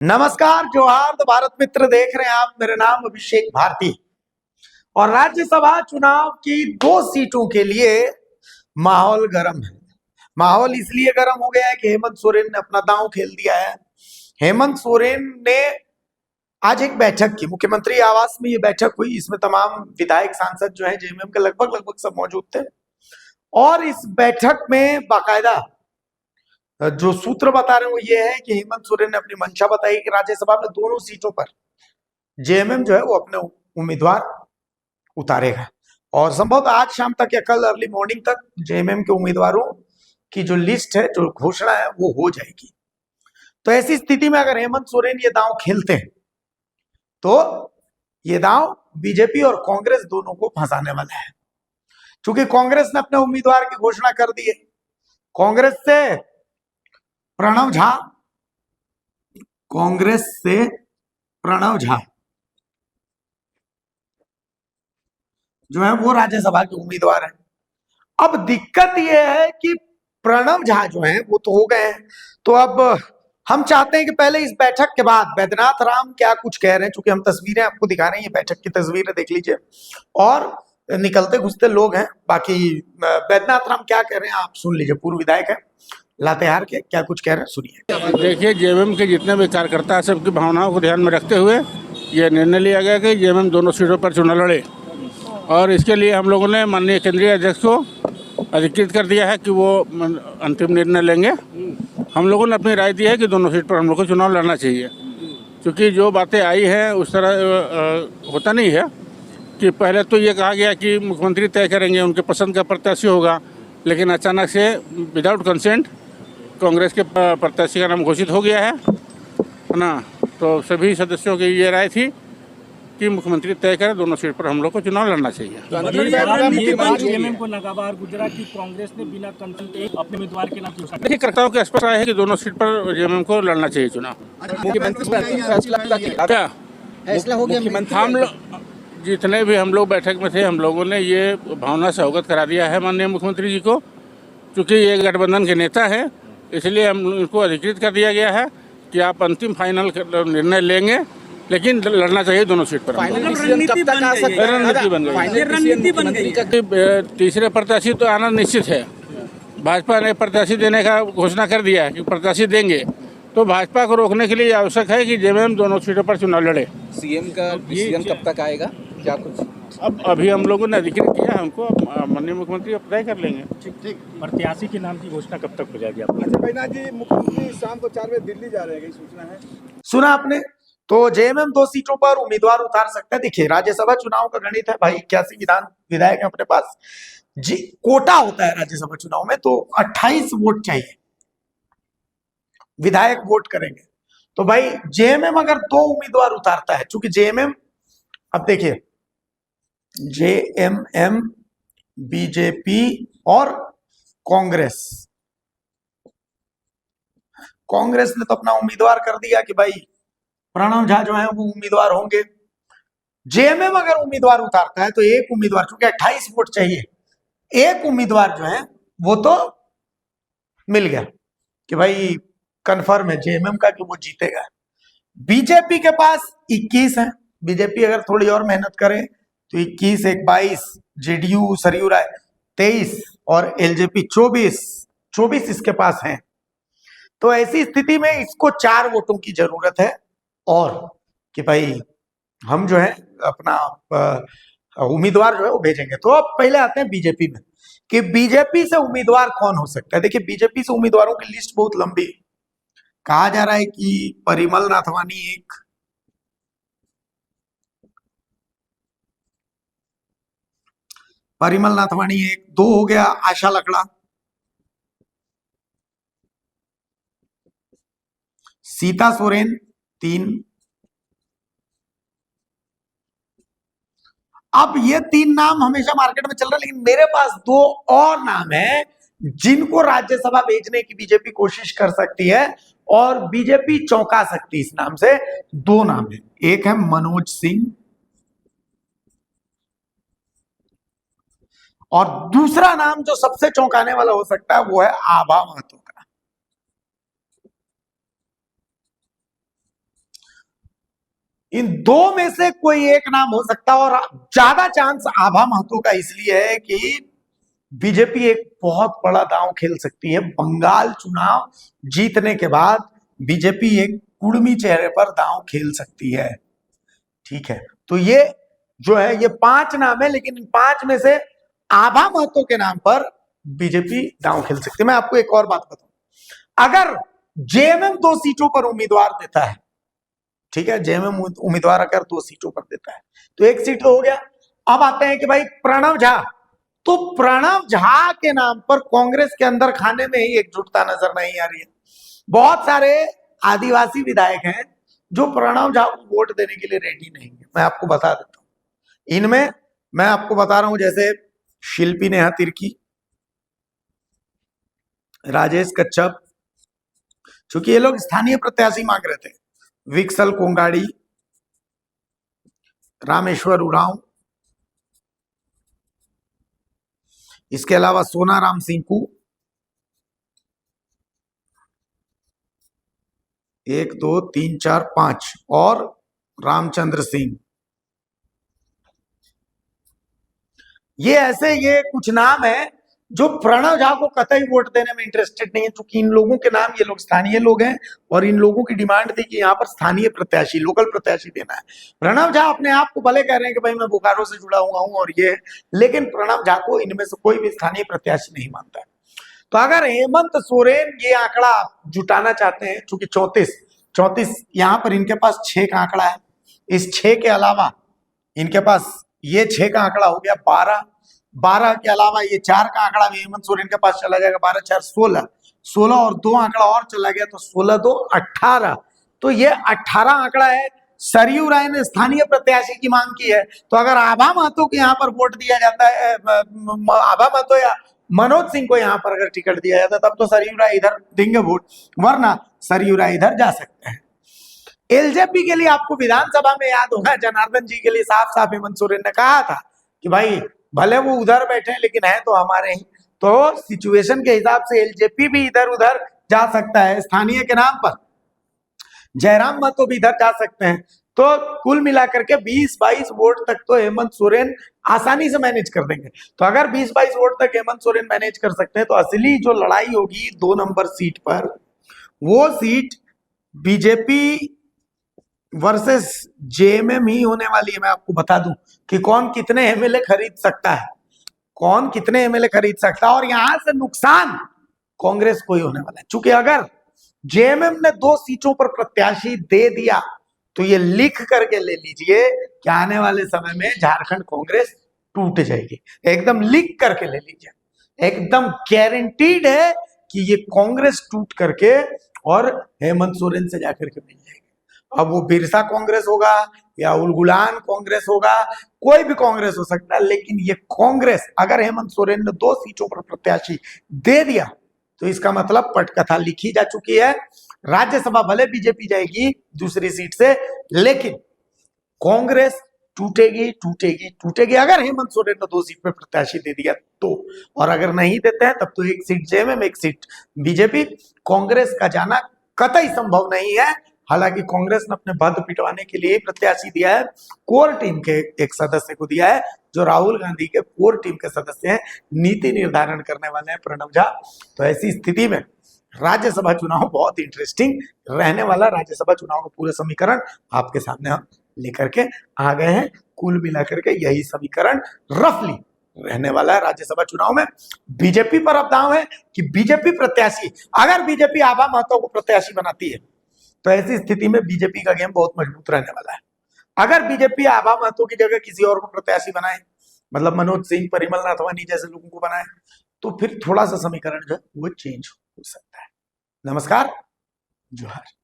नमस्कार, जोहार। तो भारत मित्र देख रहे हैं आप। मेरा नाम अभिषेक भारती और राज्यसभा चुनाव की 2 सीटों के लिए माहौल गर्म है। माहौल इसलिए गर्म हो गया है कि हेमंत सोरेन ने अपना दांव खेल दिया है। हेमंत सोरेन ने आज एक बैठक की, मुख्यमंत्री आवास में ये बैठक हुई। इसमें तमाम विधायक सांसद जो है जेएमएम के लगभग सब मौजूद थे और इस बैठक में बाकायदा जो सूत्र बता रहे हैं वो ये है कि हेमंत सोरेन ने अपनी मंशा बताई कि राज्यसभा में दोनों सीटों पर जेएमएम जो है वो अपने उम्मीदवार उतारेगा और संभवतः आज शाम तक या कल अर्ली मॉर्निंग तक जेएमएम के उम्मीदवारों की जो लिस्ट है, जो घोषणा है, वो हो जाएगी। तो ऐसी स्थिति में अगर हेमंत सोरेन ये दांव खेलते हैं तो ये दांव बीजेपी और कांग्रेस दोनों को फंसाने वाला है। क्योंकि कांग्रेस ने अपने उम्मीदवार की घोषणा कर दी है। कांग्रेस से प्रणव झा जो है वो राज्यसभा के उम्मीदवार हैं। अब दिक्कत यह है कि प्रणव झा जो है वो तो हो गए हैं, तो अब हम चाहते हैं कि पहले इस बैठक के बाद बैद्यनाथ राम क्या कुछ कह रहे हैं। चूंकि हम तस्वीरें आपको दिखा रहे हैं, ये बैठक की तस्वीरें देख लीजिए और निकलते घुसते लोग हैं। बाकी बैद्यनाथ राम क्या कह रहे हैं आप सुन लीजिए। पूर्व विधायक है लातेहार के, क्या कुछ कह रहे हैं सुनिए। देखिए, जेएमएम के जितने भी कार्यकर्ता है सबकी भावनाओं को ध्यान में रखते हुए ये निर्णय लिया गया कि जेएमएम दोनों सीटों पर चुनाव लड़े और इसके लिए हम लोगों ने माननीय केंद्रीय अध्यक्ष को अधिकृत कर दिया है कि वो अंतिम निर्णय लेंगे। हम लोगों ने अपनी राय दी है कि दोनों सीट पर हम लोग को चुनाव लड़ना चाहिए, क्योंकि जो बातें आई हैं उस तरह होता नहीं है कि पहले तो ये कहा गया कि मुख्यमंत्री तय करेंगे, उनके पसंद का प्रत्याशी होगा, लेकिन अचानक से विदाउट कंसेंट कांग्रेस के प्रत्याशी का नाम घोषित हो गया है ना। तो सभी सदस्यों की ये राय थी कि मुख्यमंत्री तय करें, दोनों सीट पर हम लोग को चुनाव लड़ना चाहिए। गुजरात की कांग्रेस ने बिना कंसेंट अपने उम्मीदवार के नाम घोषणा देखिए, कर्ताओं के स्पष्ट राय है कि दोनों सीट पर जेएमएम को लड़ना चाहिए चुनाव। क्या फैसला हो गया? हम लोग जितने भी हम लोग बैठक में थे, हम लोगों ने ये भावना से अवगत करा दिया है माननीय मुख्यमंत्री जी को। चूँकि ये गठबंधन के नेता है, इसलिए हम उनको अधिकृत कर दिया गया है कि आप अंतिम फाइनल निर्णय लेंगे, लेकिन लड़ना चाहिए दोनों सीट पर। रणनीति बन गई। तीसरे प्रत्याशी तो आना निश्चित है। भाजपा ने प्रत्याशी देने का घोषणा कर दिया है कि प्रत्याशी देंगे, तो भाजपा को रोकने के लिए आवश्यक है कि जेएमएम दोनों सीटों पर चुनाव लड़े। सीएम का डिसीजन कब तक आएगा, क्या कुछ? अब अभी हम लोगों ने अधिकृत किया है, हमको माननीय मुख्यमंत्री अब तय कर लेंगे। ठीक। प्रत्याशी के नाम की घोषणा कब तक हो जाएगी आपकी? अच्छा भाईनाथ जी, मुख्यमंत्री शाम को 4 बजे दिल्ली जा रहे हैं, सूचना है? सुना आपने? तो जेएमएम 2 सीटों पर उम्मीदवार उतार सकता है। देखिए, राज्यसभा चुनाव का गणित है भाई, 81 विधायक है अपने पास जी। कोटा होता है राज्यसभा चुनाव में, तो 28 वोट चाहिए, विधायक वोट करेंगे। तो भाई जेएमएम अगर 2 उम्मीदवार उतारता है, चूंकि जेएमएम, अब देखिए, जेएमएम, बीजेपी और कांग्रेस ने तो अपना उम्मीदवार कर दिया कि भाई प्रणव झा जो है वो उम्मीदवार होंगे। जेएमएम अगर उम्मीदवार उतारता है तो एक उम्मीदवार, चूंकि 28 वोट चाहिए, एक उम्मीदवार जो है वो तो मिल गया कि भाई कंफर्म है जेएमएम का कि वो जीतेगा। बीजेपी के पास 21 है। बीजेपी अगर थोड़ी और मेहनत करे तो 21, 1 22, जेडीयू सरयू राय 23 और एलजेपी 24 इसके पास हैं। तो ऐसी स्थिति में इसको 4 वोटों की जरूरत है और कि भाई हम जो है अपना उम्मीदवार जो है वो भेजेंगे। तो अब पहले आते हैं बीजेपी में कि बीजेपी से उम्मीदवार कौन हो सकता है। देखिए, बीजेपी से उम्मीदवारों की लिस्ट बहुत लंबी है। कहा जा रहा है कि परिमल नाथवानी एक, दो हो गया आशा लकड़ा, सीता सोरेन 3। अब ये 3 नाम हमेशा मार्केट में चल रहे हैं, लेकिन मेरे पास 2 और नाम है जिनको राज्यसभा भेजने की बीजेपी कोशिश कर सकती है और बीजेपी चौंका सकती है। इस नाम से 2 नाम है। एक है मनोज सिंह और दूसरा नाम जो सबसे चौंकाने वाला हो सकता है वो है आभा महतो का। इन दो में से कोई एक नाम हो सकता है, और ज्यादा चांस आभा महतो का इसलिए है कि बीजेपी एक बहुत बड़ा दांव खेल सकती है। बंगाल चुनाव जीतने के बाद बीजेपी एक कुर्मी चेहरे पर दांव खेल सकती है। ठीक है, तो ये जो है ये 5 नाम है, लेकिन इन 5 में से आभा महतो के नाम पर बीजेपी दांव खेल सकती है। मैं आपको एक और बात बताऊं, अगर जेएमएम 2 सीटों पर उम्मीदवार देता है, ठीक है, जेएमएम उम्मीदवार अगर 2 सीटों पर देता है तो 1 सीट तो हो गया। अब आते हैं कि भाई प्रणव झा, तो प्रणव झा के नाम पर कांग्रेस के अंदर खाने में ही एकजुटता नजर नहीं आ रही है। बहुत सारे आदिवासी विधायक हैं जो प्रणव झा को वोट देने के लिए रेडी नहीं है। मैं आपको बता देता हूं, इनमें मैं आपको बता रहा हूं, जैसे शिल्पी नेहा तिर्की, राजेश कच्छप, चूंकि ये लोग स्थानीय प्रत्याशी मांग रहे थे, विक्सल कोंगाड़ी, रामेश्वर उरांव, इसके अलावा सोनाराम सिंकू, 1 2 3 4 5 और रामचंद्र सिंह। ये कुछ नाम है जो प्रणव झा को कतई वोट देने में इंटरेस्टेड नहीं है, क्योंकि इन लोगों के नाम, ये लोग स्थानीय लोग हैं और इन लोगों की डिमांड थी कि यहाँ पर स्थानीय प्रत्याशी, लोकल प्रत्याशी देना है। प्रणव झा अपने आप को भले कह रहे हैं कि भाई मैं बोकारो से जुड़ा हुआ हूं और ये, लेकिन प्रणव झा को इनमें से कोई भी स्थानीय प्रत्याशी नहीं मानता है। तो अगर हेमंत सोरेन ये आंकड़ा जुटाना चाहते हैं, चूंकि 34 यहाँ पर इनके पास 6 का आंकड़ा है, इस 6 के अलावा इनके पास ये 6 का आंकड़ा हो गया 12 के अलावा ये 4 का आंकड़ा भी हेमंत सोरेन के पास चला जाएगा, 12 4 16 और 2 आंकड़ा और चला गया तो 16 2 18। तो ये 18 आंकड़ा है। सरयू राय ने स्थानीय प्रत्याशी की मांग की है, तो अगर आभा महतो को यहाँ पर वोट दिया जाता है, आभा महतो या मनोज सिंह को यहाँ पर अगर टिकट दिया जाता है, तब तो सरयू राय इधर देंगे वोट, वरना सरयू राय इधर जा सकते हैं। एलजेपी के लिए आपको विधानसभा में याद होगा, जनार्दन जी के लिए साफ साफ हेमंत सोरेन ने कहा था कि भाई भले वो उधर बैठे लेकिन है तो हमारे ही। तो सिचुएशन के हिसाब से एलजेपी भी इधर उधर जा सकता है, स्थानीय के नाम पर जयराम महतो भी इधर जा सकते हैं। तो कुल मिलाकर के 20-22 वोट तक तो हेमंत सोरेन आसानी से मैनेज कर देंगे। तो अगर 20-22 वोट तक हेमंत सोरेन मैनेज कर सकते हैं, तो असली जो लड़ाई होगी 2 नंबर सीट पर, वो सीट बीजेपी वर्सेस जेएमएम ही होने वाली है। मैं आपको बता दूं कि कौन कितने एमएलए खरीद सकता है, कौन कितने एमएलए खरीद सकता है, और यहां से नुकसान कांग्रेस को ही होने वाला है। चूंकि अगर जेएमएम ने 2 सीटों पर प्रत्याशी दे दिया, तो ये लिख करके ले लीजिए कि आने वाले समय में झारखंड कांग्रेस टूट जाएगी। एकदम लिख करके ले लीजिए, एकदम गारंटीड है कि ये कांग्रेस टूट करके और हेमंत सोरेन से जाकर के मिल जाएगी। अब वो बिरसा कांग्रेस होगा या उलगुलान कांग्रेस होगा, कोई भी कांग्रेस हो सकता है, लेकिन ये कांग्रेस अगर हेमंत सोरेन ने 2 सीटों पर प्रत्याशी दे दिया, तो इसका मतलब पटकथा लिखी जा चुकी है। राज्यसभा भले बीजेपी जाएगी दूसरी सीट से, लेकिन कांग्रेस टूटेगी अगर हेमंत सोरेन ने 2 सीट पर प्रत्याशी दे दिया तो। और अगर नहीं देते हैं तब तो 1 seat JMM, 1 seat BJP. Congress का जाना कतई संभव नहीं है। हालांकि कांग्रेस ने अपने बद पिटवाने के लिए प्रत्याशी दिया है, कोर टीम के एक सदस्य को दिया है, जो राहुल गांधी के कोर टीम के सदस्य हैं, नीति निर्धारण करने वाले हैं प्रणव झा। तो ऐसी स्थिति में राज्यसभा चुनाव बहुत इंटरेस्टिंग रहने वाला। राज्यसभा चुनाव का पूरा समीकरण आपके सामने हम लेकर के आ गए हैं। कुल मिलाकर के यही समीकरण रफली रहने वाला है राज्यसभा चुनाव में। बीजेपी पर अब दांव है कि बीजेपी प्रत्याशी, अगर बीजेपी आभा महतो को प्रत्याशी बनाती है, तो ऐसी स्थिति में बीजेपी का गेम बहुत मजबूत रहने वाला है। अगर बीजेपी आभा महतो की जगह किसी और को प्रत्याशी बनाए, मतलब मनोज सिंह, परिमल नाथवानी जैसे लोगों को बनाए, तो फिर थोड़ा सा समीकरण जो है वो चेंज हो सकता है। नमस्कार, जोहार।